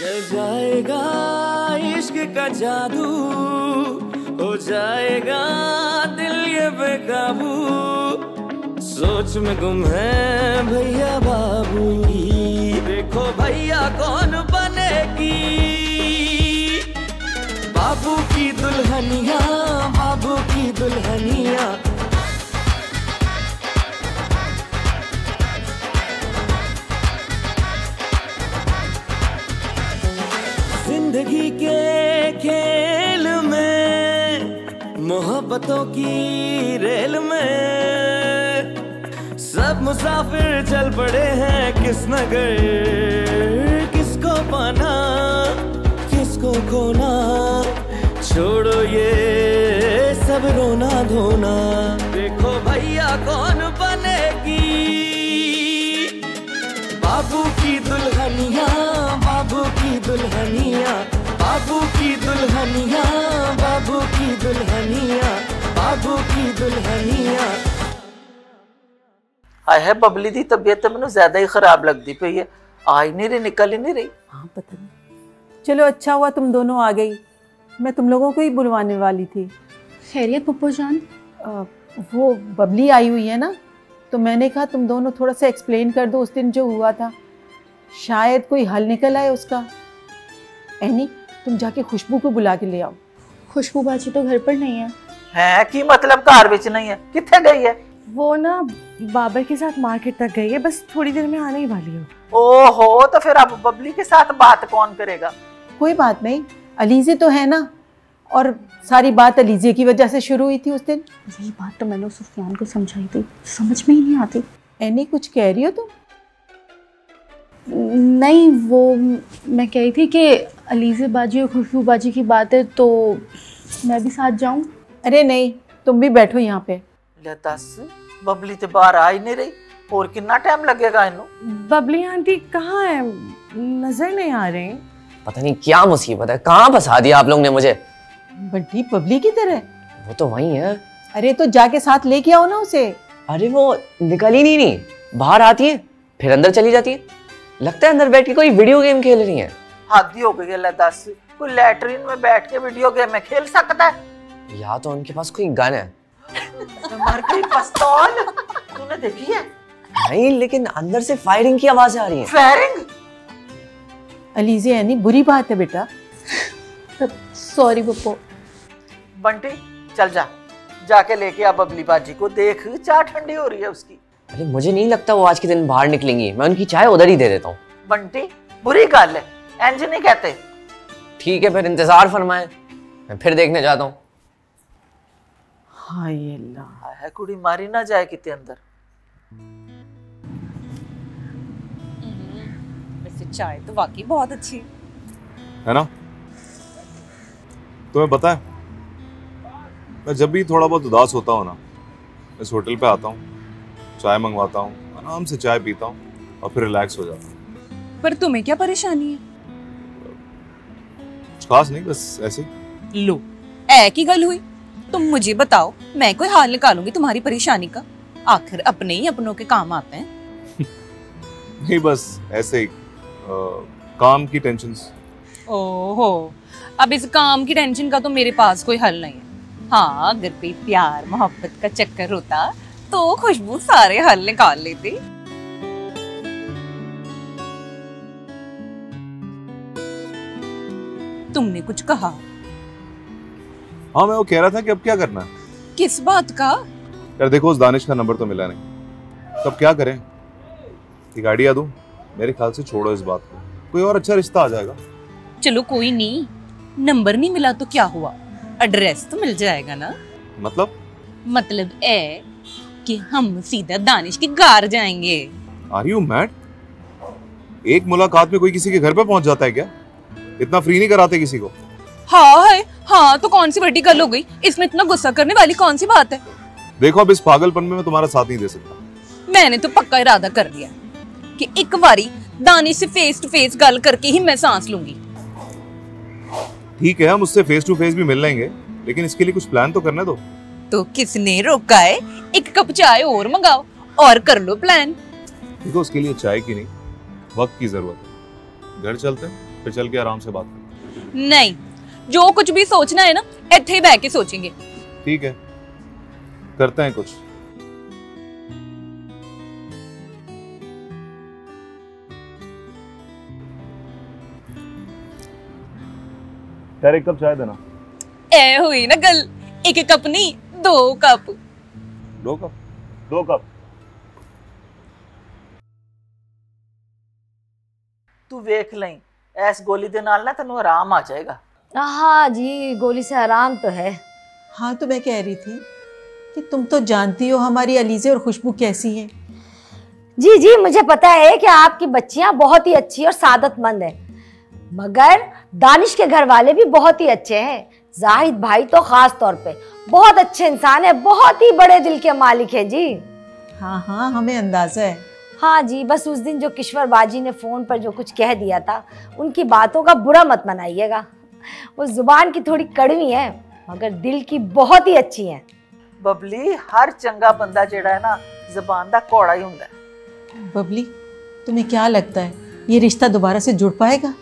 चल जाएगा इश्क का जादू, हो जाएगा दिल ये बेकाबू, सोच में गुम है भैया बाबू। देखो भैया कौन बनेगी बाबू की दुल्हनिया, बाबू की दुल्हनिया। जिंदगी के खेल में, मोहब्बतों की रेल में, सब मुसाफिर चल पड़े हैं किस नगर, किसको पाना किसको खोना, छोड़ो ये सब रोना धोना। देखो भैया कौन बनेगी बाबू की दुल्हनिया, बाबू की दुल्हनिया, बाबू की दुल्हनिया, बाबू की दुल्हनिया, बाबू की दुल्हनिया। हाय है बबली दी तबीयत मैंने ज्यादा ही खराब लगती पई है, आ ही नहीं रही, निकल ही नहीं रही। हाँ पता नहीं, चलो अच्छा हुआ तुम दोनों आ गई, मैं तुम लोगों को ही बुलवाने वाली थी। खैरियत पप्पू जान? वो बबली आई हुई है ना, तो मैंने कहा तुम दोनों थोड़ा सा एक्सप्लेन कर दो उस दिन जो हुआ था, शायद कोई हल निकल आए उसका। एनी तुम जाके खुशबू को बुला के ले आओ। खुशबू बाजी तो घर पर नहीं है कि मतलब कार बिच नहीं है, किथे गई है? वो ना बाबर के साथ मार्केट तक गई है, बस थोड़ी देर में आने ही वाली है। ओहो, तो फिर अब बबली के साथ बात कौन करेगा? कोई बात नहीं, अलीज़े तो है ना, और सारी बात अलीज़े की वजह से शुरू हुई थी उस दिन। यही बात तो मैंने सुफियान को समझाई थी, समझ में ही नहीं आती। एनी कुछ कह रही हो तुम? नहीं, वो मैं कह रही थी कि अलीज़े बाजी और खुशबू बाजी की बात है तो मैं भी साथ जाऊं। अरे नहीं, तुम भी बैठो यहाँ पे। ले दस, बबली तो बाहर आ ही नहीं रही, और कितना टाइम लगेगा इन्हों? बबली आंटी कहाँ है, नजर नहीं आ रही। पता नहीं क्या मुसीबत है, कहाँ फंसा दिया आप लोग ने मुझे। बड़ी बबली की तरह? वो तो वही है। अरे तो जाके साथ लेके आओ ना उसे। अरे वो निकल ही नहीं, बाहर आती है फिर अंदर चली जाती है, लगता है अंदर बैठ के कोई वीडियो गेम खेल रही है। हद हो गई है, दस कोई लैट्रिन में बैठ के वीडियो गेम में खेल सकता है? या तो उनके पास कोई गन है। मर गई पिस्तौल, तूने देखी है? नहीं, लेकिन अंदर से फायरिंग की आवाजें आ रही हैं। फायरिंग? अलीज़े यानी बुरी बात है बेटा। सॉरी पप्पू। बंटी चल जा, जाके लेके आ बबली बाजी को, देख चाय ठंडी हो रही है उसकी। अरे मुझे नहीं लगता वो आज के दिन बाहर निकलेंगी, मैं उनकी चाय उधर ही दे देता हूँ। बंटी बुरी गल है, इंज नहीं कहते। ठीक है, फिर इंतजार फरमाए, मैं फिर देखने जाता हूँ। हाय अल्लाह, है कुड़ी मारी ना जाए कितने अंदर। वैसे चाय तो वाकई बहुत अच्छी है ना? तुम्हें पता है, मैं जब भी थोड़ा बहुत उदास होता हूँ ना, इस होटल पे आता हूँ, चाय मंगवाता हूँ, आराम से चाय पीता हूँ और फिर रिलैक्स हो जाता हूँ। पर तुम्हें क्या परेशानी है? कुछ खास नहीं, बस ऐसे ही। लो, ऐ की गल हुई, तुम मुझे बताओ, मैं कोई हाल निकालूंगी तुम्हारी परेशानी का, आखिर अपने ही अपनों के काम आते हैं। नहीं, बस ऐसे ही काम की टेंशन्स। ओहो, अब इस काम की टेंशन का तो मेरे पास कोई हल नहीं है। हाँ, अगर कोई प्यार मोहब्बत का चक्कर होता तो खुशबू सारे हल निकाल लेती। तुमने कुछ कहा? हाँ, मैं वो कह रहा था कि अब क्या करना है। किस बात का? यार देखो, उस दानिश का नंबर तो मिला नहीं, तब क्या करें? एक आइडिया दूं? मेरे ख्याल से छोड़ो इस बात को, कोई और अच्छा रिश्ता आ जाएगा। चलो कोई नहीं, नंबर नहीं मिला तो क्या हुआ, एड्रेस तो मिल जाएगा ना। मतलब है कि हम सीधा दानिश के घर जाएंगे। Are you mad? एक मुलाकात में कोई किसी के घर पे पहुंच जाता है क्या? इतना फ्री नहीं कराते किसी को। हाँ, तो कौन सी बड़ी गल हो गई, इसमें इतना गुस्सा करने वाली कौन सी बात है? देखो, अब इस पागलपन में मैं तुम्हारा साथ नहीं दे सकता। मैंने तो पक्का इरादा कर लिया कि एक बारी दानिश से फेस टू फेस गल करके ही मैं सांस लूंगी। ठीक है, हम उससे फेस टू फेस भी मिल लेंगे, लेकिन इसके लिए कुछ प्लान तो करने दो। तो किसने रोका है? एक कप चाय और मंगाओ और कर लो प्लान। देखो, उसके लिए चाय की नहीं, वक्त की जरूरत है। घर चलते हैं। फिर चल के आराम से बात करते नहीं, जो कुछ भी सोचना है ना इत्थे ही बैठ के सोचेंगे। हैं। ठीक है, करते हैं कुछ। यार एक कप चाय देना। ए हुई ना गल, एक कप नहीं 2 कप। 2 कप? 2 कप। तू वेख लई, ऐस गोली दे नाल ना तेनू आराम आ जाएगा। हाँ जी, गोली से आराम तो है। हाँ, तो मैं कह रही थी कि तुम तो जानती हो हमारी अलीज़े और खुशबू कैसी है। जी जी, मुझे पता है कि आपकी बच्चियां बहुत ही अच्छी और सादतमंद है, मगर दानिश के घर वाले भी बहुत ही अच्छे हैं। जाहिद भाई तो खास तौर पे बहुत अच्छे इंसान है, बहुत ही बड़े दिल के मालिक है जी। हाँ हाँ, हमें अंदाजा है। हाँ जी, बस उस दिन जो किश्वर बाजी ने फोन पर जो कुछ कह दिया था, उनकी बातों का बुरा मत मनाइएगा। वो जुबान की थोड़ी कड़वी है, मगर दिल की बहुत ही अच्छी है। बबली, हर चंगा बंदा जेड़ा है ना ज़बान दा कौड़ा ही हुंदा है। बबली, तुम्हें क्या लगता है ये रिश्ता दोबारा से जुड़ पाएगा?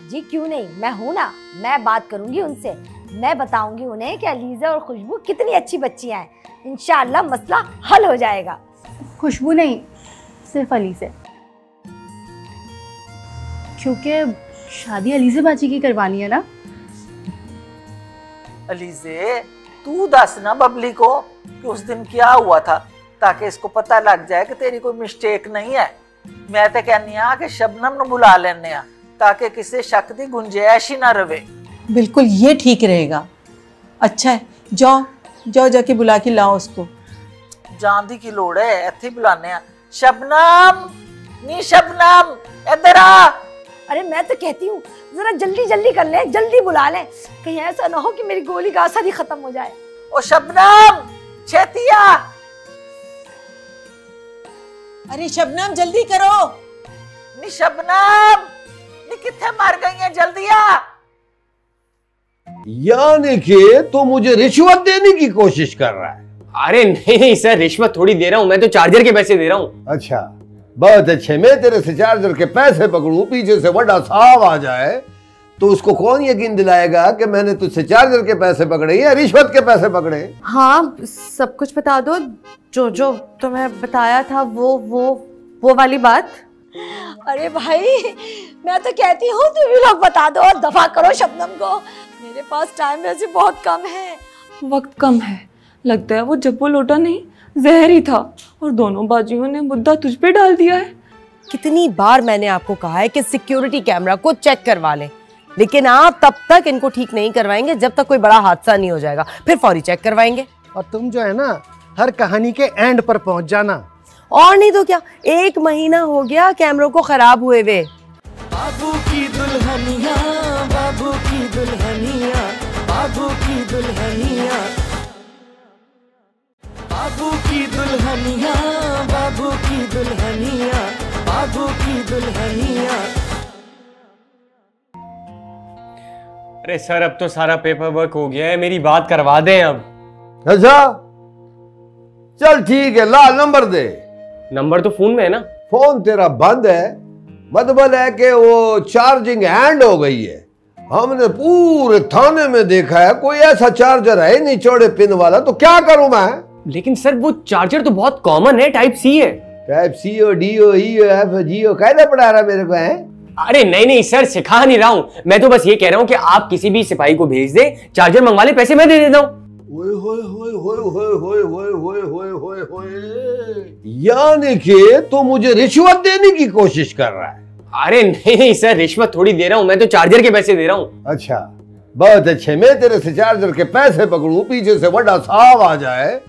जी क्यों नहीं, मैं हूं ना, मैं बात करूंगी उनसे, मैं बताऊंगी उन्हें कि अलीज़ा और खुशबू कितनी अच्छी बच्चियां हैं। इंशाअल्लाह मसला हल हो जाएगा। खुशबू नहीं, सिर्फ अलीज़े, क्योंकि शादी अलीज़े बाजी की करवानी है ना। अलीज़े, तू दस ना बबली को कि उस दिन क्या हुआ था, ताकि इसको पता लग जाए कि तेरी कोई मिस्टेक नहीं है। मैं तो कहनी आ कि शबनम नु बुला लेने आ, ताकि किसी शक की गुंजाइश ही ना रहे। बिल्कुल, ये ठीक रहेगा। अच्छा है, जाओ जाओ जाके बुला के लाओ उसको। जान दी की लोड़ है, इत्थे बुलाने आ। शबनम, नी शबनम, इधर आ। अरे मैं तो कहती हूँ जरा जल्दी जल्दी कर ले, जल्दी बुला ले, कहीं ऐसा ना हो कि मेरी गोली का असर ही खत्म हो जाए। ओ शबनम, छेती आ। अरे शबनम, जल्दी करो। नी शबनम, नी किथे मर गई है, जल्दी आ। यानी कि तो मुझे रिश्वत देने की कोशिश कर रहा है? अरे नहीं सर, रिश्वत थोड़ी दे रहा हूँ, मैं तो चार्जर के पैसे दे रहा हूँ। अच्छा, बहुत अच्छे। मैं तेरे से चार्जर के पैसे पकड़ूं, पीछे से बड़ा साहब आ जाए तो उसको कौन यकीन दिलाएगा कि मैंने तुझसे चार्जर के पैसे पकड़े या रिश्वत के पैसे पकड़े? हाँ, सब कुछ बता दो, जो जो तुम्हें बताया था वो वाली बात। अरे भाई, मैं तो कहती हूँ तुम भी लोग बता दो और दफा करो शबनम को। मेरे पास टाइम वैसे बहुत कम है। वक्त कम है, लगता है वो जब्बो लोटा नहीं जहर ही था और दोनों बाजियों ने मुद्दा तुझ पे डाल दिया है। कितनी बार मैंने आपको कहा है कि सिक्योरिटी कैमरा को चेक करवा लें, लेकिन आप तब तक इनको ठीक नहीं करवाएंगे जब तक कोई बड़ा हादसा नहीं हो जाएगा, फिर फौरी चेक करवाएंगे। और तुम जो है ना, हर कहानी के एंड पर पहुंच जाना। और नहीं तो क्या, 1 महीना हो गया कैमरों को खराब हुए हुए। बाबू की दुल्हनिया, बाबू की दुल्हनिया, बाबू की दुल्हनिया, बाबू की दुल्हनिया, बाबू की दुल्हनिया, बाबू की दुल्हनिया। अरे सर, अब तो सारा पेपर वर्क हो गया है, मेरी बात करवा दें अब। अच्छा चल ठीक है, ला नंबर दे। नंबर तो फोन में है ना। फोन तेरा बंद है, मतलब है कि वो चार्जिंग हैंड हो गई है। हमने पूरे थाने में देखा है, कोई ऐसा चार्जर है नहीं चौड़े पिन वाला, तो क्या करूं मैं? लेकिन सर वो चार्जर तो बहुत कॉमन है, टाइप सी है। Type C O D O E O F G O कैसे पढ़ा रहा मेरे को है? अरे नहीं नहीं सर, सिखा नहीं रहा हूँ, मैं तो बस ये कह रहा हूँ कि आप किसी भी सिपाही को भेज दे, चार्जर मंगवा ले, पैसे मैं दे देता हूँ। यानी कि तो मुझे रिश्वत देने की कोशिश कर रहा है? अरे नहीं सर, रिश्वत थोड़ी दे रहा हूँ, मैं तो चार्जर के पैसे दे रहा हूँ। अच्छा, बहुत अच्छे। मैं तेरे से चार्जर के पैसे पकड़ूं, पीछे से बड़ा साहब आ जाए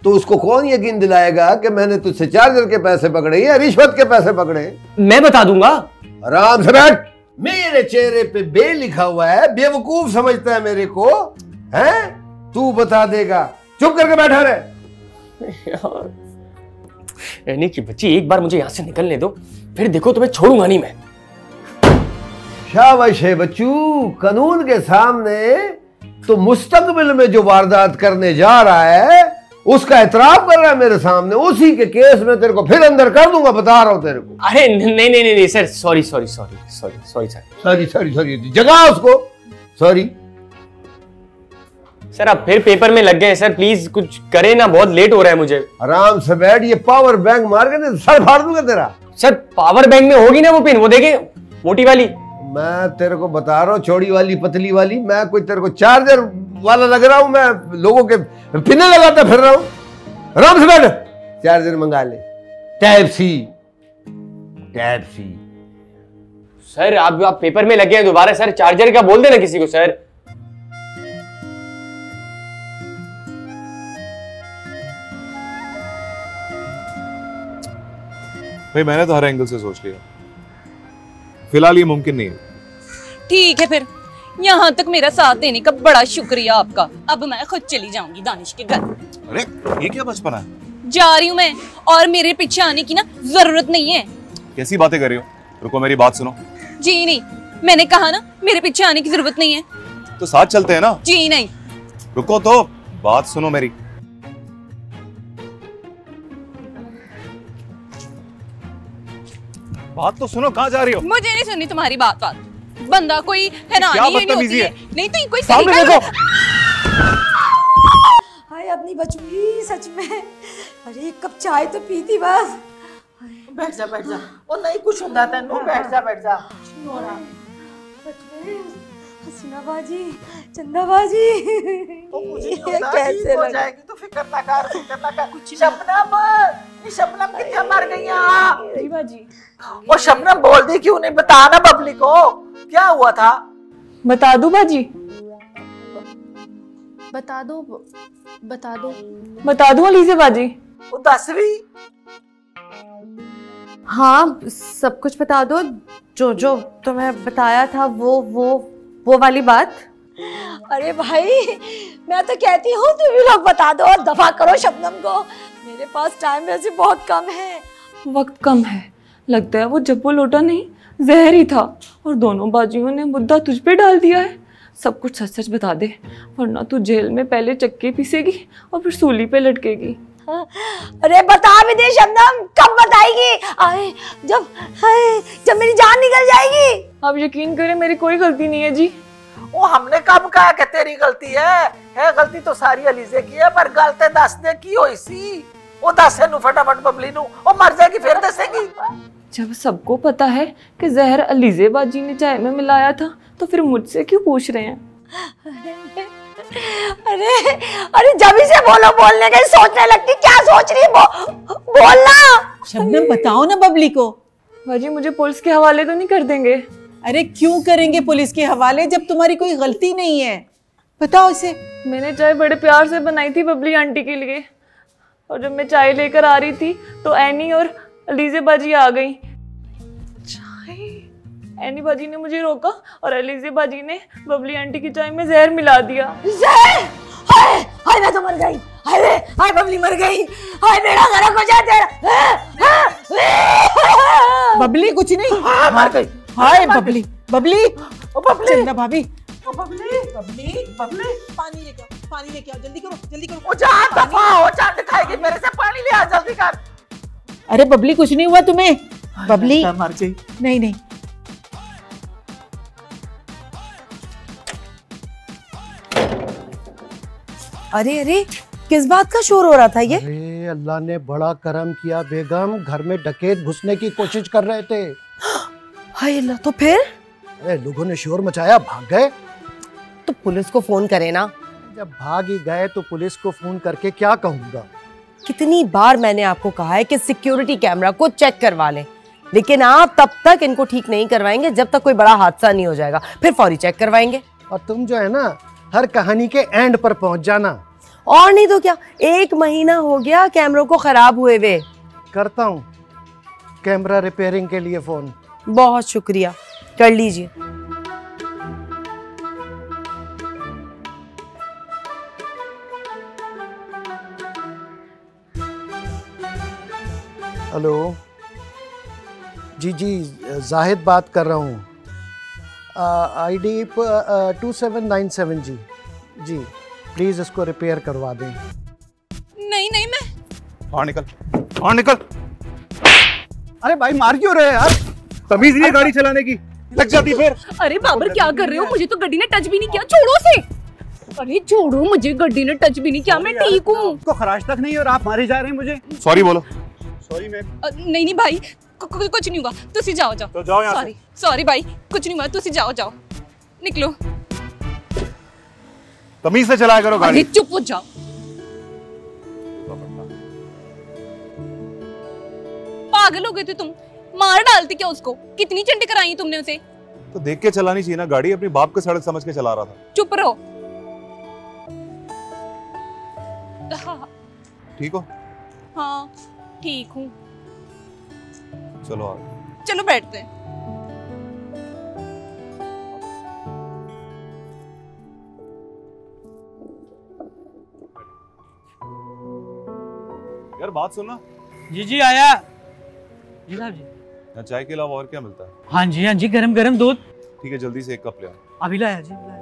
तो उसको कौन यकीन दिलाएगा कि मैंने तुझसे चार्जर के पैसे पकड़े या रिश्वत के पैसे पकड़े? मैं बता दूंगा। आराम से बैठ। मेरे चेहरे पे बे लिखा हुआ है, बेवकूफ समझता है मेरे को? हैं? तू बता देगा, चुप करके बैठा रहे। यानी कि बच्ची, एक बार मुझे यहाँ से निकलने दो, फिर देखो तुम्हें छोड़ूंगा नहीं मैं। शाबाश है बच्चू, कानून के सामने तो मुस्तकबिल में जो वारदात करने जा रहा है उसका एतराफ कर रहा है मेरे सामने, उसी के केस में तेरे को फिर अंदर कर दूंगा, बता रहा हूं तेरे को। अरे नहीं नहीं नहीं नहीं sir, sorry sorry sorry sorry sorry sir. Sorry sorry sorry जगा उसको, सॉरी। सर आप फिर पेपर में लग गए सर, प्लीज कुछ करें ना, बहुत लेट हो रहा है मुझे। आराम से बैठ, ये पावर बैंक मार के सर फाड़ दूंगा तेरा। सर पावर बैंक में होगी ना वो पिन, वो देखे मोटी वाली। मैं तेरे को बता रहा हूँ, चौड़ी वाली पतली वाली, मैं कोई तेरे को चार्जर वाला लग रहा हूँ, मैं लोगों के पिने लगाता फिर रहा हूँ। आराम से बैठ, चार्जर मंगा ले, टाइप सी। सर आप पेपर में लगे हैं दोबारा सर, चार्जर का बोल देना किसी को सर। भाई मैंने तो हर एंगल से सोच लिया, फिलहाल ये मुमकिन नहीं है। ठीक है फिर, यहाँ तक मेरा साथ देने का बड़ा शुक्रिया आपका। अब मैं खुद चली जाऊंगी दानिश के घर। अरे ये क्या बचपना है? जा रही हूँ मैं, और मेरे पीछे आने की ना जरूरत नहीं है। कैसी बातें कर रही हो? रुको मेरी बात सुनो। जी नहीं, मैंने कहा ना मेरे पीछे आने की जरूरत नहीं है। तो साथ चलते हैं ना? जी नहीं। रुको तो बात सुनो मेरी। बात तो सुनो, कहाँ जा रही हो? मुझे नहीं सुननी तुम्हारी बात। बंदा कोई है ना, क्या नहीं बदतमीजी है? नहीं तो कोई सामने देखो। हाय अपनी बचूंगी सच में। अरे एक कप चाय तो पीती बस। बैठ जा बैठ जा, वो नहीं कुछ होता तेनू, बैठ जा बैठ जा। हसीना बाजी, चंदा बाजी, कैसे हो जाएगी तो फिक्र ना कर, फिक्र ना कर। शबनम, ये शबनम कितने मर गई हैं? बाजी वो शबनम बोल दी क्यों नहीं, बता ना बबली को क्या हुआ था। बता दो बाजी, बता दो बता दो बता दो अलीज़ा बाजी। वो 10वीं। हाँ सब कुछ बता दो, जो जो तुम्हें बताया था वो वाली बात। अरे भाई मैं तो कहती हूँ तुम भी लोग बता दो और दफा करो शबनम को, मेरे पास टाइम वैसे बहुत कम है। वक्त कम है, लगता है वो जब्बो लोटा नहीं जहर ही था, और दोनों बाजियों ने मुद्दा तुझ पे डाल दिया है। सब कुछ सच सच बता दे, वरना तू जेल में पहले चक्के पीसेगी और फिर सूली पे लटकेगी। अरे बता भी दे शबनम, कब बताएगी? आए जब मेरी जान निकल जाएगी। आप यकीन करें मेरी कोई गलती नहीं है जी। वो हमने कब कहा कि तेरी गलती है गलती तो सारी अलीजे की है, पर गलते दस दे की होई सी। वो दस है नु फटाफट बबली नु, वो मर जाएगी फिर दसेगी। जब सबको पता है कि जहर अलीज़ा बाजी ने चाय में मिलाया था, तो फिर मुझसे क्यों पूछ रहे हैं? अरे जब से बोलने का सोचने लगती, क्या सोच रही है? बोलना। शबनम बताओ ना बबली को। बाजी मुझे पुलिस के हवाले तो नहीं कर देंगे? अरे क्यों करेंगे पुलिस के हवाले जब तुम्हारी कोई गलती नहीं है? बताओ इसे। मैंने चाय बड़े प्यार से बनाई थी बबली आंटी के लिए, और जब मैं चाय लेकर आ रही थी तो एनी और अलीज़ा बाजी आ गई। एनी बाजी ने मुझे रोका और अलीज़ा बाजी ने बबली आंटी की चाय में जहर मिला दिया। जहर? हाय मैं तो मर गई। हाय बबली मर गई। हाय बेड़ा गर्क हो जाए तेरा। बबली कुछ नहीं, मर गई। हाय बबली बबली चंदा भाभी। बबली पानी लेके आओ जल्दी करो। वो जा दफा हो, चांद दिखाएगी मेरे से, पानी ले आ जल्दी कर। अरे बबली कुछ नहीं हुआ तुम्हें? बबली मर गई। नहीं अरे किस बात का शोर हो रहा था ये? अरे अल्लाह ने बड़ा करम किया बेगम, घर में डकैत घुसने की कोशिश कर रहे थे। हाय अल्लाह, तो फिर? अरे लोगों ने शोर मचाया, भाग गए। तो पुलिस को फोन करे ना। जब भाग ही गए तो पुलिस को फोन करके क्या कहूँगा? कितनी बार मैंने आपको कहा है कि सिक्योरिटी कैमरा को चेक करवा लें, लेकिन आप तब तक इनको ठीक नहीं करवाएंगे जब तक कोई बड़ा हादसा नहीं हो जाएगा, फिर फौरी चेक करवाएंगे। और तुम जो है ना हर कहानी के एंड पर पहुंच जाना। और नहीं तो क्या, 1 महीना हो गया कैमरों को खराब हुए हुए। करता हूँ कैमरा रिपेयरिंग के लिए फोन। बहुत शुक्रिया, कर लीजिए। हेलो जी जाहिद बात कर रहा हूँ, ID 2797 जी प्लीज़ इसको रिपेयर करवा दें। बाहर निकल, बाहर निकल। अरे भाई मार क्यों रहे यार? तमीज नहीं है गाड़ी चलाने की, लग जाती फिर। अरे बाबर क्या कर रहे हो? मुझे तो गड्डी ने टच भी नहीं किया, छोड़ो से। अरे छोड़ो, मुझे गड्डी ने टच भी नहीं किया, मैं ठीक हूँ। को खराश तक नहीं और आप मारे जा रहे हैं मुझे। सॉरी बोलो। Sorry ma'am. नहीं नहीं भाई, कुछ नहीं हुआ, तुसी जाओ जाओ। तो जाओ यहाँ से। सॉरी सॉरी भाई, कुछ नहीं हुआ, तुसी जाओ जाओ, निकलो। तमीज से चलाया करो गाड़ी। अरे चुप हो जाओ। पागल हो गए थे तुम, मार डालती क्या उसको? कितनी चंडी कराई तुमने उसे? तो देख के चलानी चाहिए ना गाड़ी, अपनी बाप का सड़क समझ के चला रहा था। चुप रहो। ठीक हो? हाँ ठीक हूँ। चलो आगे। चलो बैठते हैं। यार बात सुनना। जी जी आया। जी साहब जी। यहाँ चाय के अलावा और क्या मिलता है? हाँ जी गरम गरम दूध। ठीक है, जल्दी से एक कप ले आओ। अभी लाया जी, लाया।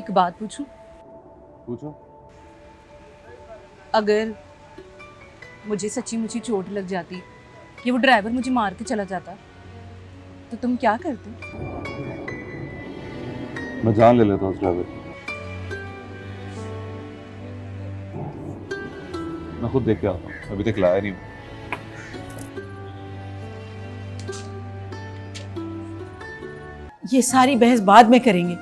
एक बात पूछूं? पूछो। अगर मुझे सच्ची मुच्ची चोट लग जाती कि वो ड्राइवर मुझे मार के चला जाता, तो तुम क्या करते? मैं जान ले लेता उस ड्राइवर की। मैं खुद देख के आता हूँ, अभी तक लाया नहीं हूँ। ये सारी बहस बाद में करेंगे,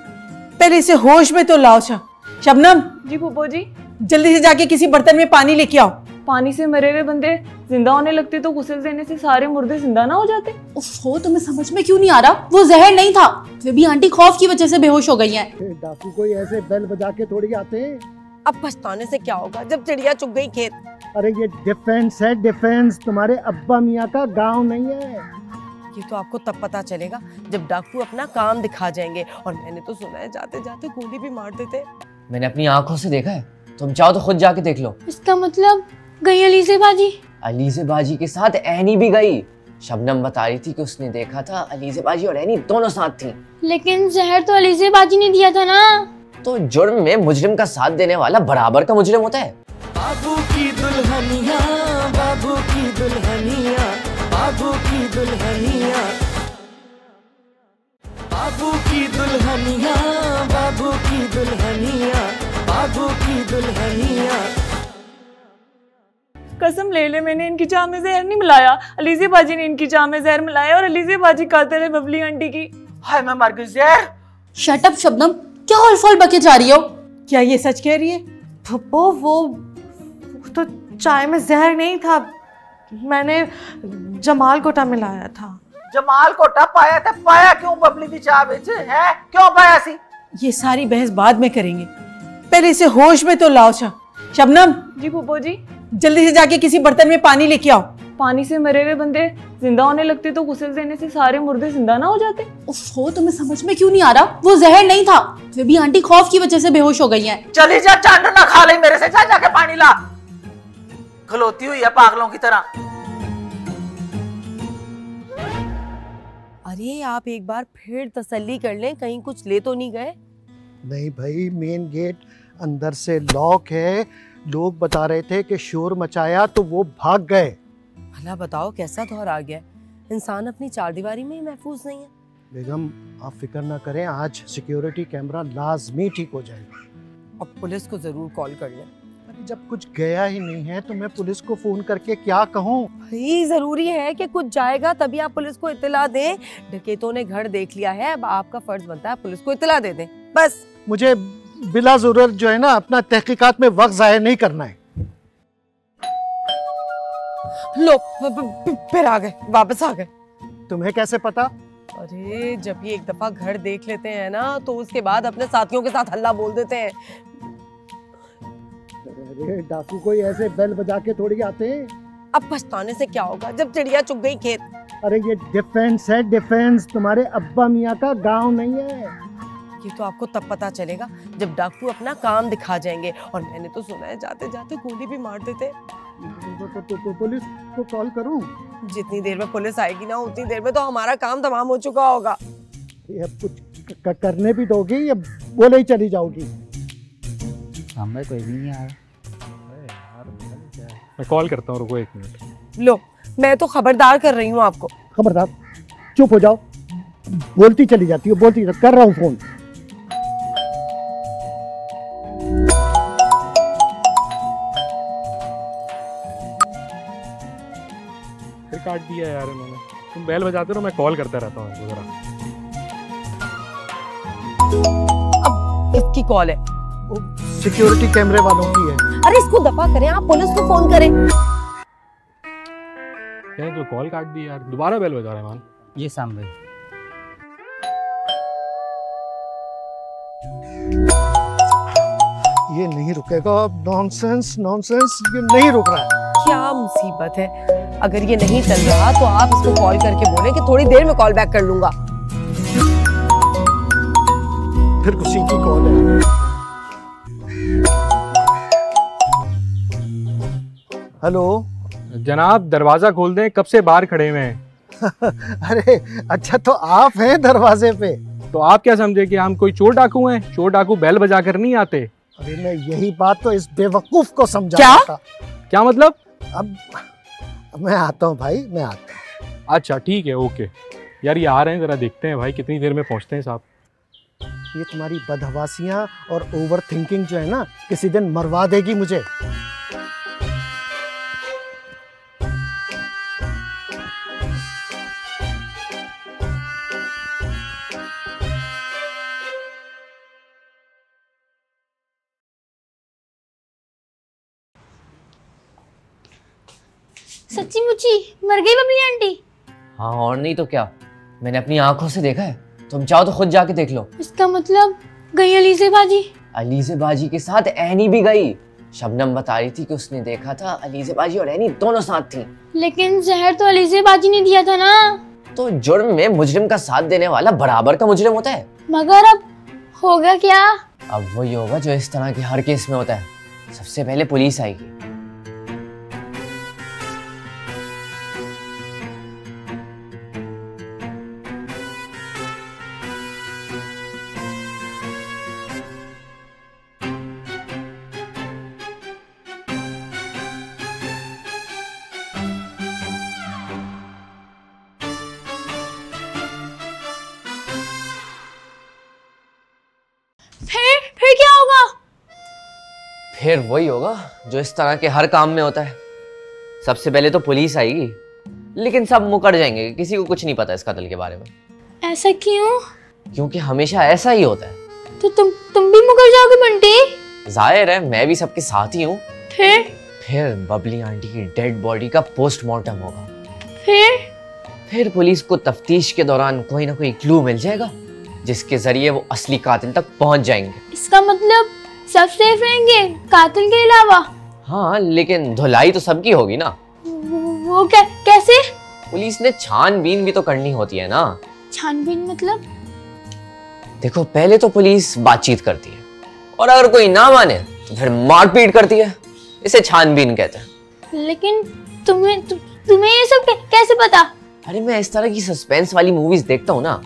पहले इसे होश में तो लाओ। शबनम। जी फूफो जी। जल्दी से जाके किसी बर्तन में पानी लेके आओ। पानी से मरे हुए बंदे जिंदा होने लगते तो गुस्ल देने से सारे मुर्दे जिंदा ना हो जाते? ओफो, तुम्हें समझ में क्यों नहीं आ रहा? वो जहर नहीं था, फिर भी आंटी खौफ की वजह से बेहोश हो गई हैं। डाकू कोई ऐसे बेल बजा के थोड़ी आते हैं। अब पछताने से क्या होगा जब चिड़िया चुग गई खेत। अरे ये डिफेंस है, डिफेंस। तुम्हारे अब्बा मियाँ का गांव नहीं है। ये तो आपको तब पता चलेगा जब डाकू अपना काम दिखा जाएंगे। और मैंने तो सुना है जाते जाते गोली भी मार देते। मैंने अपनी आंखों से देखा है, तुम चाहो तो खुद जाके देख लो। इसका मतलब गई अलीज़े बाजी? अलीज़े बाजी के साथ एनी भी गई। शबनम बता रही थी कि उसने देखा था अलीज़े बाजी और एनी दोनों साथ थी। लेकिन जहर तो अलीज़े बाजी ने दिया था ना। तो जुर्म में मुजरिम का साथ देने वाला बराबर का मुजरिम होता है। बाबू की दुल्हनिया, बाबू की दुल्हनिया, बाबू की दुल्हनिया, बाबू की दुल्हनिया, बाबू की दुल्हनिया, बाबू की दुल्हनिया। कसम ले ले, मैंने इनकी चाय में जहर नहीं मिलाया। अलीज़े बाजी ने इनकी चाय में जहर मिलाया और अलीज़े बाजी कातिल है बबली आंटी की। हाय मैं मर गई जहर। शट अप शबनम, क्या हॉल बके जा रही हो? क्या ये सच कह रही है? फुप्पो वो तो चाय में जहर नहीं था, मैंने जमाल कोटा मिलाया था। जमाल कोटा पाया था? पाया क्यों बबली दी चाय बेच है? क्यों पाया सी? ये सारी बहस बाद में करेंगे, पहले इसे होश में तो लाओ। शबनम। जी फूफो जी। जल्दी से जाके किसी बर्तन में पानी लेके आओ। पानी से मरे हुए बंदे जिंदा होने लगते तो गुस्ल देने से सारे मुर्दे जिंदा ना हो जाते? ओफो, तुम्हें समझ में क्यों नहीं आ रहा? वो जहर नहीं था, फिर भी आंटी खौफ की वजह से बेहोश हो गई हैं। चली जा, चांद ना खा ले मेरे से। जा जाके पानी ला। खलोती हुई है पागलों की तरह। अरे आप एक बार फिर तसल्ली कर लें, कहीं कुछ ले तो नहीं गए? नहीं भाई, मेन गेट अंदर से लॉक है। लोग बता रहे थे कि शोर मचाया तो वो भाग गए। भला बताओ कैसा दौर आ गया, इंसान अपनी चारदीवारी में ही महफूज नहीं है। बेगम आप फिक्र ना करें, आज सिक्योरिटी कैमरा लाजमी ठीक हो जाएगा। अब पुलिस को जरूर कॉल कर लें। अरे जब कुछ गया ही नहीं है तो मैं पुलिस को फोन करके क्या कहूँ? भाई जरूरी है कि कुछ जाएगा तभी आप पुलिस को इत्तला दें। डकैतों ने घर देख लिया है, अब आपका फर्ज बनता है पुलिस को इत्तला दे दें। बस मुझे बिला जरूरत जो है ना अपना तहकीकात में वक्त जाया नहीं करना है। लो फिर आ गए, वापस आ गए। तुम्हें कैसे पता? अरे जब ये एक दफा घर देख लेते हैं ना तो उसके बाद अपने साथियों के साथ हल्ला बोल देते हैं। अरे डाकू कोई ऐसे बेल बजा के थोड़ी आते हैं। अब पछताने से क्या होगा जब चिड़िया चुग गई खेत। अरे ये डिफेंस है, डिफेंस। तुम्हारे अब्बा मियाँ का गांव नहीं है। ये ये तो आपको तब पता चलेगा जब डाकू अपना काम दिखा जाएंगे। और मैंने तो सुना है जाते जाते गोली भी मार देते। तो पुलिस को कॉल करूं? जितनी देर में पुलिस आएगी ना उतनी देर में तो हमारा काम तमाम हो चुका होगा। ये कुछ करने भी दोगी या बोले ही चली जाओगी? सामने कोई भी नहीं आ रहा। मैं कॉल करता हूँ, रुको 1 मिनट। लो, मैं तो खबरदार कर रही हूँ आपको। खबरदार? चुप हो जाओ, बोलती चली जाती हो, बोलती कर रहा हूँ फोन। फिर काट दिया यार इन्होंने। तुम बेल बजाते रहो, मैं कॉल करता रहता हूँ जरा। अब इसकी कॉल है, सिक्योरिटी कैमरे वालों की है। अरे इसको दफा करें, आप पुलिस को फोन करें। क्या तो कॉल काट दी यार, दोबारा बेल बजा रहे हैं मान। ये सामने ये नहीं रुकेगा। नॉनसेंस नॉनसेंस, ये नहीं रुक रहा है। क्या मुसीबत है, अगर ये नहीं चल रहा तो आप इसको कॉल करके बोले कि थोड़ी देर में कॉल बैक कर लूंगा। फिर किसी की कॉल है। हेलो जनाब, दरवाजा खोल दें, कब से बाहर खड़े हुए हैं। अरे अच्छा, तो आप हैं दरवाजे पे? तो आप क्या समझे कि हम कोई चोर डाकू हैं? चोर डाकू बेल बजा कर नहीं आते। अरे मैं यही बात तो इस बेवकूफ को समझा था। क्या मतलब? अब मैं आता हूँ भाई, मैं आता हूँ। अच्छा ठीक है, ओके। यार ये आ रहे हैं, जरा देखते हैं भाई कितनी देर में पहुंचते हैं साहब। ये तुम्हारी बदहवासियां और ओवर थिंकिंग जो है ना, किसी दिन मरवा देगी मुझे। सच्ची मुच्ची मर गई बबली आंटी? हाँ और नहीं तो क्या, मैंने अपनी आंखों से देखा है। तुम चाहो तो खुद जाके देख लो। इसका मतलब गई अलीज़े बाजी? अलीज़े बाजी के साथ एनी भी गई। शबनम बता रही थी कि उसने देखा था अलीज़े बाजी और एनी दोनों साथ थी। लेकिन जहर तो अलीज़े बाजी ने दिया था ना। तो जुर्म में मुजरिम का साथ देने वाला बराबर का मुजरिम होता है। मगर अब होगा क्या? अब वही होगा जो इस तरह के हर केस में होता है। सबसे पहले पुलिस आएगी। फिर क्या होगा? फिर वही होगा जो इस तरह के हर काम में होता है। सबसे पहले तो पुलिस आएगी, लेकिन सब मुकर जाएंगे, किसी को कुछ नहीं पता इस कत्ल के बारे में। ऐसा क्यों? क्योंकि हमेशा ऐसा ही होता है। तो तुम भी मुकर जाओगे बंटी? जाहिर है, मैं भी सबके साथ ही हूँ। फिर बबली आंटी की डेड बॉडी का पोस्टमार्टम होगा। फिर पुलिस को तफ्तीश के दौरान कोई ना कोई क्लू मिल जाएगा जिसके जरिए वो असली कातिल तक पहुंच जाएंगे। इसका मतलब सब सेफ रहेंगे कातिल के अलावा? हाँ, लेकिन धुलाई तो सबकी होगी ना। वो कैसे? पुलिस ने छानबीन भी तो करनी होती है ना। छानबीन मतलब? देखो, पहले तो पुलिस बातचीत करती है और अगर कोई ना माने तो फिर मारपीट करती है। इसे छानबीन कहते हैं। लेकिन तुम्हें ये सब कैसे पता? अरे मैं इस तरह की सस्पेंस वाली मूवीज देखता हूँ ना,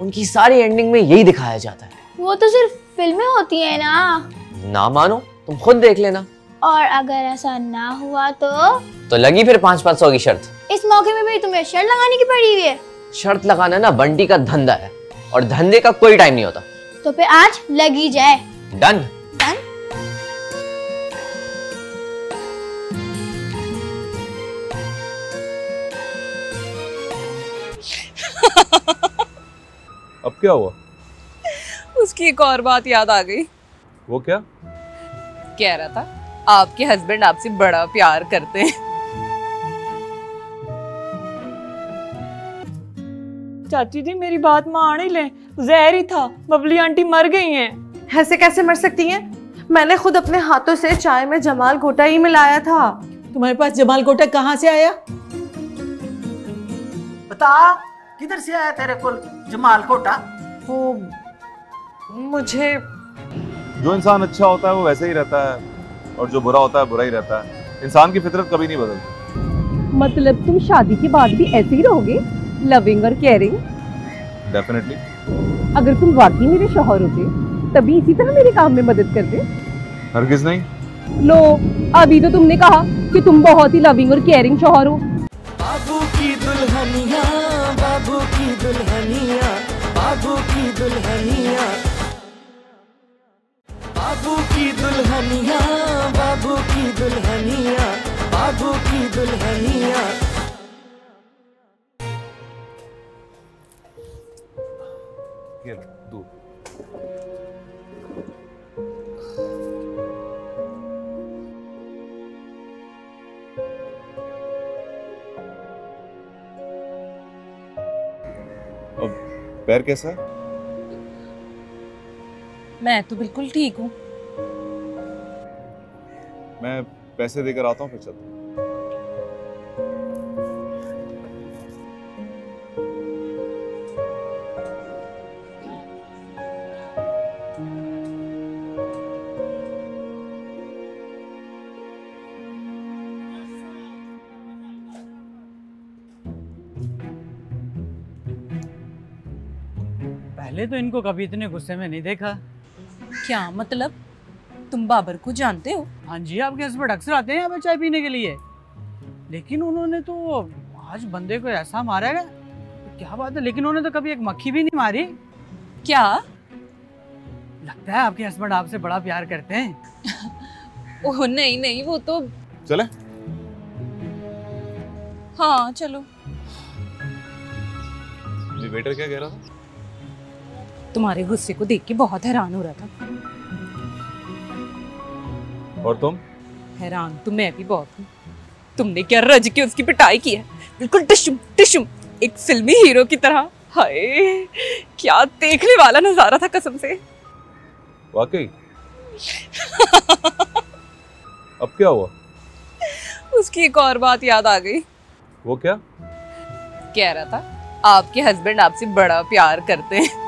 उनकी सारी एंडिंग में यही दिखाया जाता है। वो तो सिर्फ फिल्में होती है ना। ना मानो तुम खुद देख लेना। और अगर ऐसा ना हुआ तो लगी फिर 500-500 की शर्त। इस मौके में भी तुम्हें शर्त लगाने की पड़ी हुई है। शर्त लगाना ना बंटी का धंधा है और धंधे का कोई टाइम नहीं होता। तो फिर आज लगी जाए। डन। डन। अब क्या हुआ? उसकी एक और बात याद आ गई। वो क्या? कह रहा था आपके हस्बैंड आपसे बड़ा प्यार करते हैं। चाची जी मेरी बात मान ही लें, जहर ही था, बबली आंटी मर गई हैं। ऐसे कैसे मर सकती हैं? मैंने खुद अपने हाथों से चाय में जमाल गोटा ही मिलाया था। तुम्हारे पास जमाल गोटा कहाँ से आया? बता, किधर से आया तेरे को जमाल गोटा? वो मुझे जो इंसान अच्छा होता है वो वैसे ही रहता है और जो बुरा होता है बुरा ही रहता है। इंसान की फितरत कभी नहीं बदलती। मतलब तुम शादी के बाद भी ऐसे ही रहोगे, लविंग और केयरिंग? डेफिनेटली। अगर तुम वाकई मेरे शौहर होते तभी इसी तरह मेरे काम में मदद करते। हरगिज नहीं। लो, अभी तो तुमने कहा कि तुम बहुत ही लविंग और केयरिंग शौहर हो। बाबू की दुल्हनिया, बाबू की दुल्हनिया, बाबू की दुल्हनिया, बाबू की दुल्हनिया, बाबू की दुल्हनिया, बाबू की दुल्हनिया। पैर कैसा है? मैं तो बिल्कुल ठीक हूँ। मैं पैसे देकर आता हूँ फिर चलता हूँ। पहले तो इनको कभी इतने गुस्से में नहीं देखा। क्या मतलब? तुम बाबर को जानते हो? हाँ जी, आपके हस्बैंड अक्सर आते हैं यहाँ पे चाय पीने के लिए, लेकिन उन्होंने तो आज बंदे को ऐसा मारा है, तो क्या बात है, लेकिन उन्होंने तो कभी एक मक्खी भी नहीं मारी। क्या लगता है आपके हस्बैंड आपसे बड़ा प्यार करते हैं। ओह नहीं नहीं, वो तो चले। हाँ चलो। ये वेटर क्या कह रहा था? तुम्हारे गुस्से को देख के बहुत हैरान हो रहा था। और तुम? हैरान तो मैं भी बहुत हूँ। तुमने क्या रज के उसकी पिटाई की है, बिल्कुल टिशुम टिशुम, एक फिल्मी हीरो की तरह। हाय, क्या देखने वाला नजारा था कसम से। वाकई? अब क्या हुआ? उसकी एक और बात याद आ गई। वो क्या? कह रहा था आपके हस्बैंड आपसे बड़ा प्यार करते हैं।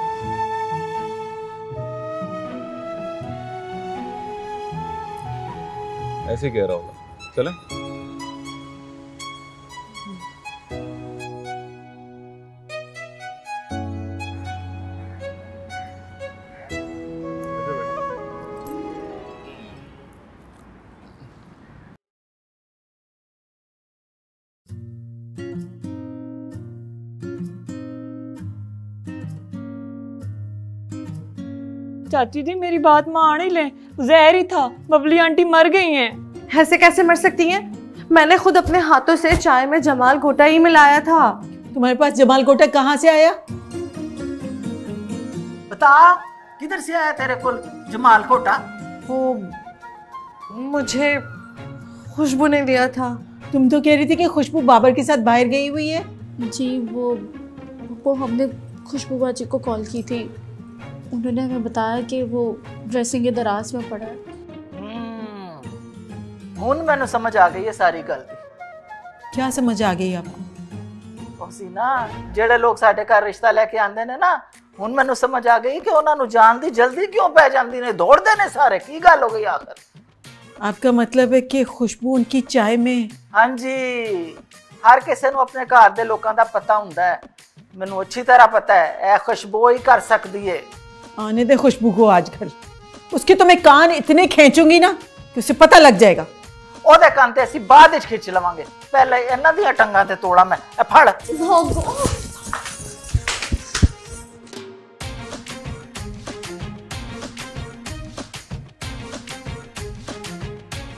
ऐसे कह रहा होगा। चले? चाची जी मेरी बात मान ही लें, जहर ही था, बबली आंटी मर गई हैं। ऐसे कैसे मर सकती हैं? मैंने खुद अपने हाथों से चाय में जमाल घोटा ही मिलाया था। तुम्हारे पास जमाल घोटा कहाँ से आया? बता, किधर से आया तेरे को जमाल घोटा? वो मुझे खुशबू ने दिया था। तुम तो कह रही थी कि खुशबू बाबर के साथ बाहर गई हुई है। जी वो हमने खुशबू बाजी को कॉल की थी, उन्होंने हमें बताया कि वो ड्रेसिंग के दराज में पड़ा है। हुन मैंने समझ आ गई है सारी गल। क्या समझ आ गई आपको? उसी ना जेड़े लोग साडे घर रिश्ता लेके आंदे ने ना, हुन मैंने समझ आ गई कि उन्हां नु जान दी जल्दी क्यों पै जांदी ने, दौड़दे ने सारे। की गल हो गई आखिर? आपका मतलब है कि खुशबू उनकी चाय में? हाँ जी, हर किसी को अपने घर दे लोगों का पता हुंदा है। मैनू अच्छी तरह पता है ए खुशबू ही कर सकती है। आने दे खुशबू को आज घर, उसके तो मैं कान इतने खींचूंगी ना कि उसे पता लग जाएगा। ओदे कान ते असीं बाद विच खिंच लवांगे, पहले इन्हां दी टंगां ते तोड़ा मैं। ए फड़।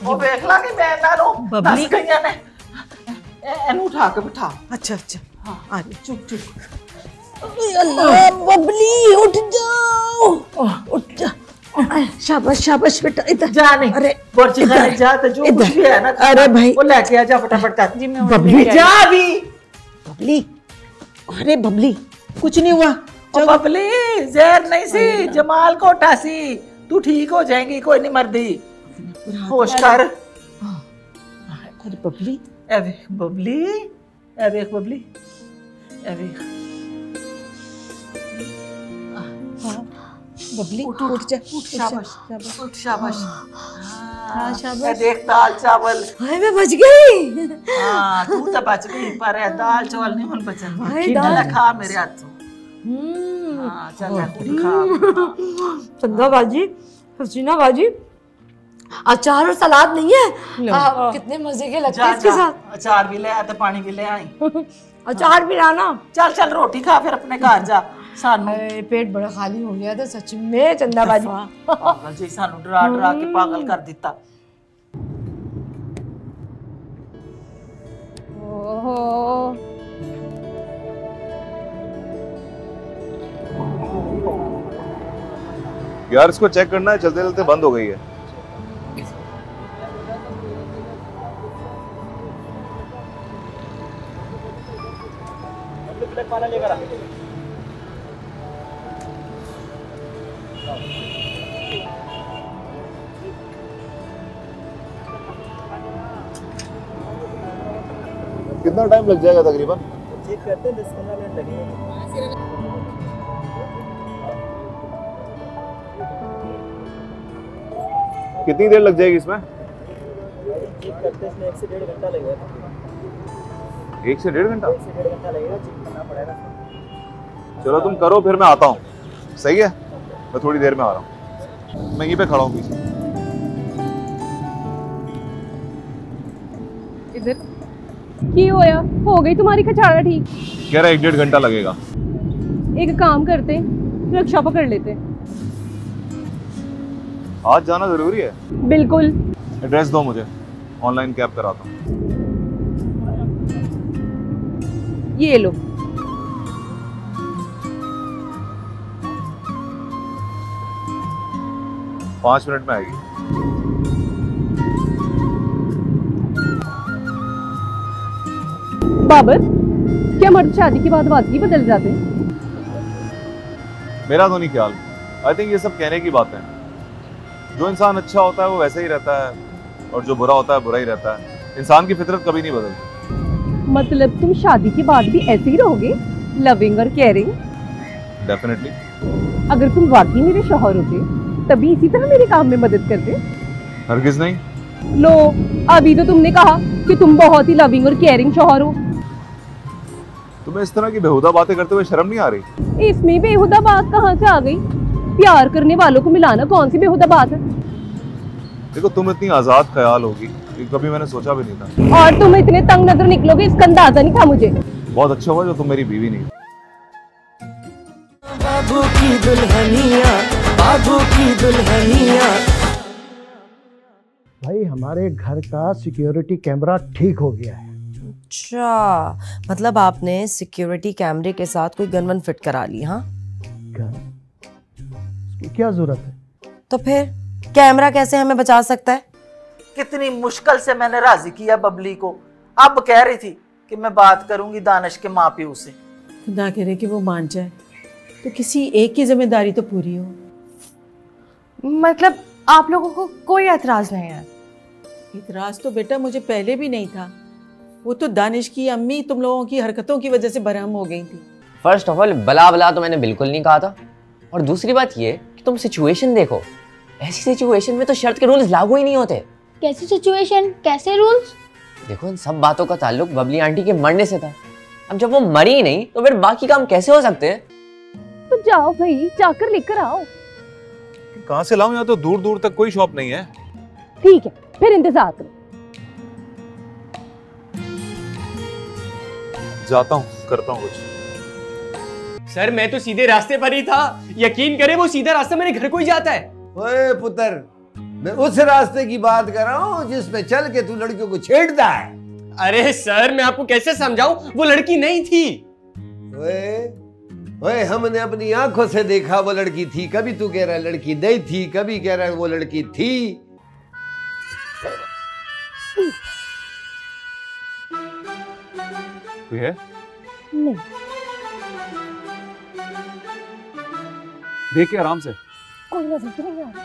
ओ देख ला कि मैं इन्हां नूं बबली दस गईयां ने। एनू उठा के बिठा। अच्छा अच्छा, हाँ आ जा, चुप चुप। अल्लाह बबली उठ जाओ, उठ जा। शाबाश शाबाश बेटा, इधर जा। नहीं अरे बोर्ची खाने जा, तो जो कुछ भी है ना अरे भाई वो लेके आ जा फटाफट कर। जी मैं बबली जा भी। बबली, अरे बबली कुछ नहीं हुआ। ओ बबली जहर नहीं सी, जमाल घोटा सी, तू ठीक हो जाएगी, कोई नहीं मरदी। होश कर। अरे बबली, ए देख बबली, ए देख बबली, ए देख। बबली उठ जा, उठ शाबाश। हाँ शाबाश। देख दाल चावल। हाय मैं बच गई। हाँ तू तो बच गई पर है दाल चावल नहीं मन बचन। हाय दाल दाल। खा मेरे हाथों। हाँ चल खा। चंदा बाजी, हसीना बाजी, अचार और सलाद नहीं है? कितने मजे के लगते हैं इसके साथ। अचार भी ले आए तो पानी भी ले आई। अचार भी लाना। चल चल रोटी खा फिर अपने घर जा। सानू पेट बड़ा खाली हो गया था सच में चंदा बाजी। पागल जी सानू डरा डरा के पागल कर दिता। ओहो यार इसको चेक करना है, चलते चलते बंद हो गई है। कितना टाइम लग जाएगा तकरीबन? चेक करते हैं 10-15 मिनट लगेंगे। कितनी देर लग जाएगी इसमें? चेक करते हैं इसमें 1 से 1.5 घंटा लगेगा। 1 से 1.5 घंटा? 1 से 1.5 घंटा लगेगा, चेक करना पड़ेगा। चलो तुम करो फिर मैं आता हूँ। सही है, मैं थोड़ी देर में आ रहा हूँ। मैं यहीं पे खड़ा हूँ पीछे। इधर की होया हो गई तुम्हारी खचाड़ा ठीक? कह रहा 1-1.5 घंटा लगेगा। एक काम करते रिक्शा पकड़ लेते। आज जाना जरूरी है? बिल्कुल। एड्रेस दो मुझे, ऑनलाइन कैब कराता हूँ। ये लो। पाँच मिनट में आएगी। बाबर, क्या मर्द शादी के बाद वाकई बदल जाते हैं? मेरा तो नहीं ख्याल। आई थिंक ये सब कहने की बात है। जो इंसान अच्छा होता है वो वैसे ही रहता है और जो बुरा होता है बुरा ही रहता है। इंसान की फितरत कभी नहीं बदलती। मतलब तुम शादी के बाद भी ऐसे ही रहोगे, लविंग और केयरिंग? डेफिनेटली। अगर तुम वाकई मेरे शौहर होते तभी इसी तरह मेरे काम में मदद करते? हरगिज नहीं। लो, अभी तो तुमने कहा कि तुम बहुत ही लविंग और केयरिंग शौहर हो। तुम्हें इस तरह की बेहुदा बातें करते हुए शर्म नहीं आ रही? इसमें बेहुदा बात कहाँ से आ गई? प्यार करने वालों को मिलाना कौन सी बेहुदा बात है? देखो तुम इतनी आजाद ख्याल होगी ये कभी मैंने सोचा भी नहीं था। और तुम इतने तंग नजर निकलोगे इसका अंदाजा नहीं था मुझे। बहुत अच्छा हुआ जो तुम मेरी बीवी नहीं। बाबू की दुल्हनिया, बाबू की दुल्हनिया। भाई हमारे घर का सिक्योरिटी कैमरा ठीक हो गया है। अच्छा, मतलब आपने सिक्योरिटी कैमरे के साथ कोई गन वन फिट करा ली? हाँ, क्या जरूरत है? तो फिर कैमरा कैसे हमें बचा सकता है? कितनी मुश्किल से मैंने राजी किया बबली को। अब कह रही थी कि मैं बात करूंगी दानिश के माँ प्यो से। खुदा करे कि वो मान जाए, तो किसी एक की जिम्मेदारी तो पूरी हो। मतलब आप लोगों को कोई एतराज नहीं है? इतराज तो बेटा मुझे पहले भी नहीं था। वो तो दानिश की अम्मी तुम लोगों की हरकतों की वजह से बरहम हो गई थी। फर्स्ट ऑफ ऑल बला बला तो मैंने बिल्कुल नहीं कहा था, और दूसरी बात ये कि तुम सिचुएशन देखो। ऐसी सिचुएशन में तो शर्त के रूल्स लागू ही नहीं होते। कैसी सिचुएशन, कैसे रूल्स? देखो इन सब बातों का ताल्लुक बबली आंटी के मरने से था। अब जब वो मरी ही नहीं तो फिर बाकी काम कैसे हो सकते हैं? तो जाओ भाई, जाकर लेकर आओ। कहाँ से लाऊं? यहाँ तो दूर दूर तक कोई शॉप नहीं है। ठीक है, फिर इंतजार करो। जाता हूँ, करता हूँ कुछ। सर मैं तो सीधे रास्ते पर ही था। यकीन करें वो सीधा रास्ता मेरे घर को ही जाता है। ओए पुत्र, मैं उस रास्ते की बात कर रहा हूँ जिसपे चल के तू लड़कियों को छेड़ता है। अरे सर मैं आपको कैसे समझाऊं, वो लड़की नहीं थी। ओए हमने अपनी आंखों से देखा वो लड़की थी। कभी तू कह रहा है लड़की नहीं थी, कभी कह रहा है वो लड़की थी। कोई है? नहीं। देखिए आराम से। कोई नजर तो नहीं आ रही।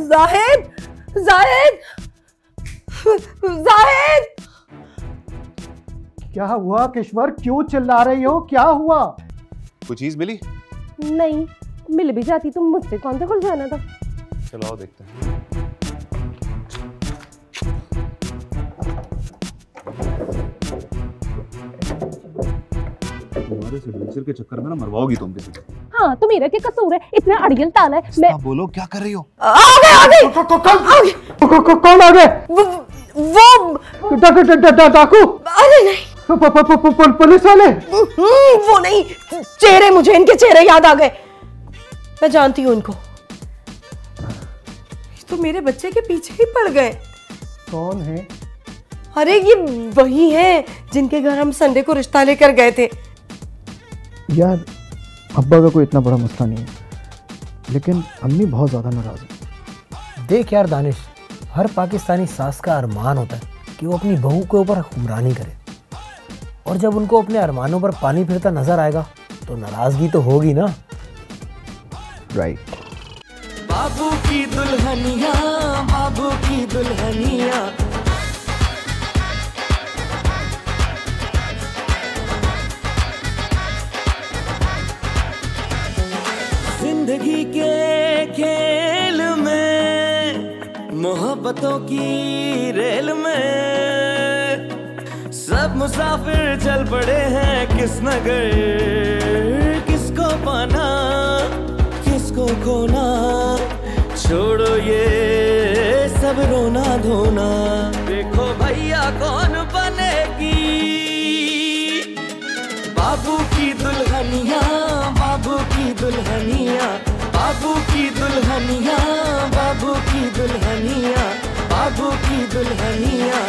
जाहिद, जाहिद, जाहिद! क्या हुआ किश्वर, क्यों चिल्ला रही हो, क्या हुआ? कोई चीज मिली? नहीं, मिल भी जाती तो मुझसे कौन सा खुल जाना था। चलो आओ देखते हैं। तुम्हारे सिग्नेचर के चक्कर में ना मरवाओगी तुम किसी को। हाँ तो मेरा क्या कसूर है, इतना अड़ियल ताला है। मैं बोलो क्या कर रही हो? कौन आ गए? वो डाकू? अरे नहीं, पुलिस वाले? वो नहीं, चेहरे, मुझे इनके चेहरे याद आ गए। मैं जानती हूँ इनको, तो मेरे बच्चे के पीछे ही पड़ गए। कौन है? अरे ये वही है जिनके घर हम संडे को रिश्ता लेकर गए थे। यार अब्बा का कोई इतना बड़ा मसला नहीं है, लेकिन अम्मी बहुत ज्यादा नाराज है। देख यार दानिश, हर पाकिस्तानी सास का अरमान होता है कि वो अपनी बहू के ऊपर हुक्मरानी करे, और जब उनको अपने अरमानों पर पानी फिरता नजर आएगा तो नाराजगी तो होगी ना। राइट। बाबू की दुल्हनिया, बाबू की दुल्हनिया, जिंदगी के खेल में, मोहब्बतों की रेल में, सब मुसाफिर चल पड़े हैं किस नगर, किसको पाना किसको खोना, छोड़ो ये सब रोना धोना, देखो भैया कौन बनेगी बाबू की दुल्हनिया, बाबू की दुल्हनिया, बाबू की दुल्हनिया, बाबू की दुल्हनिया, बाबू की दुल्हनिया।